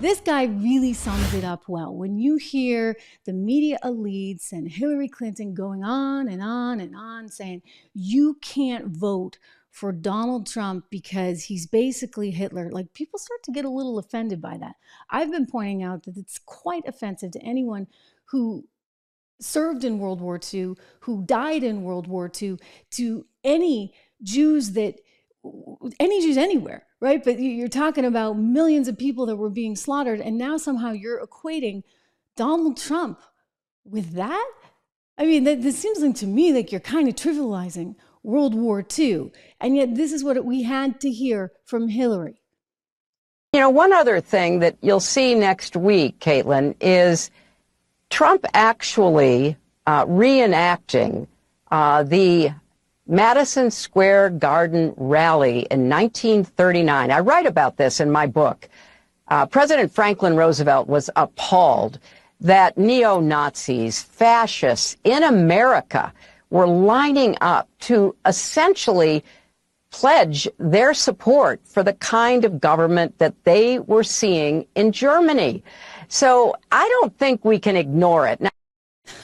This guy really sums it up well. When you hear the media elites and Hillary Clinton going on and on and on saying you can't vote for Donald Trump because he's basically Hitler, like people start to get a little offended by that. I've been pointing out that it's quite offensive to anyone who served in World War II, who died in World War II, to any Jews anywhere, right? But you're talking about millions of people that were being slaughtered, and now somehow you're equating Donald Trump with that? I mean, this seems like to me like you're kind of trivializing World War II, and yet this is what we had to hear from Hillary. You know, one other thing that you'll see next week, Caitlin, is Trump actually reenacting the Madison Square Garden rally in 1939. I write about this in my book. President Franklin Roosevelt was appalled that neo-Nazis, fascists in America were lining up to essentially pledge their support for the kind of government that they were seeing in Germany. So I don't think we can ignore it.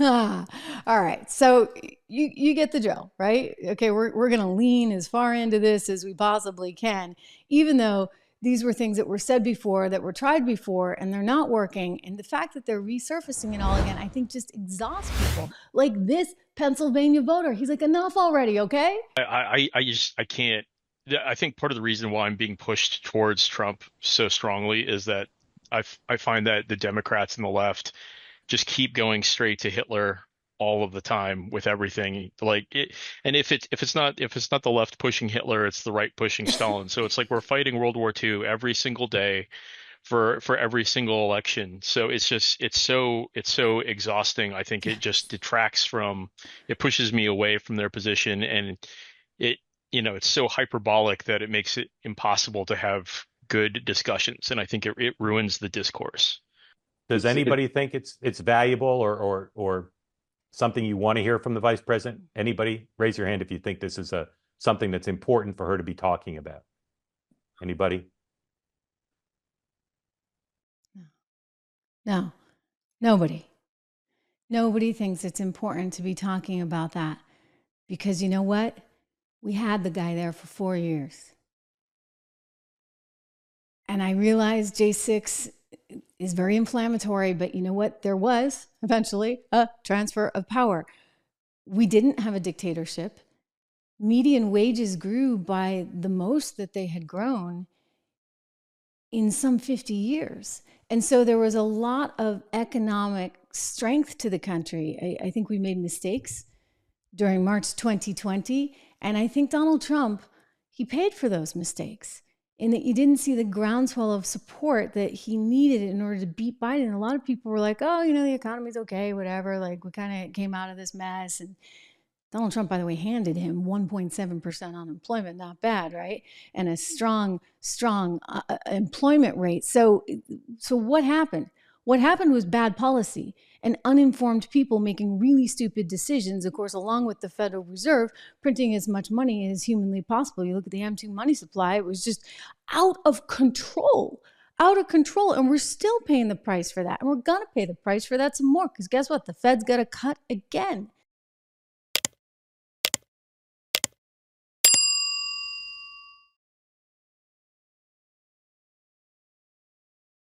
All right. So you get the drill, right? Okay, we're going to lean as far into this as we possibly can, even though these were things that were said before, that were tried before, and they're not working. And the fact that they're resurfacing it all again, I think just exhausts people. Like this Pennsylvania voter, he's like, enough already, okay? I can't. I think part of the reason why I'm being pushed towards Trump so strongly is that I find that the Democrats and the left just keep going straight to Hitler all of the time with everything. Like it, and if it's not the left pushing Hitler, it's the right pushing Stalin. So it's like we're fighting World War II every single day for every single election. So it's so exhausting. I think it just detracts from, it pushes me away from their position, and it's so hyperbolic that it makes it impossible to have good discussions, and I think it ruins the discourse. Does anybody think it's valuable or something you want to hear from the vice president? Anybody? Raise your hand if you think this is something that's important for her to be talking about. Anybody? No, nobody. Nobody thinks it's important to be talking about that, because you know what? We had the guy there for 4 years. And I realize J6 is very inflammatory, but you know what? There was eventually a transfer of power. We didn't have a dictatorship. Median wages grew by the most that they had grown in some 50 years. And so there was a lot of economic strength to the country. I think we made mistakes during March 2020. And I think Donald Trump, he paid for those mistakes, in that you didn't see the groundswell of support that he needed in order to beat Biden. A lot of people were like, oh, the economy's okay, whatever. Like, we kind of came out of this mess. And Donald Trump, by the way, handed him 1.7% unemployment. Not bad, right? And a strong employment rate. So what happened? What happened was bad policy and uninformed people making really stupid decisions, of course, along with the Federal Reserve printing as much money as humanly possible. You look at the M2 money supply, it was just out of control. And we're still paying the price for that. And we're going to pay the price for that some more, because guess what? The Fed's got to cut again.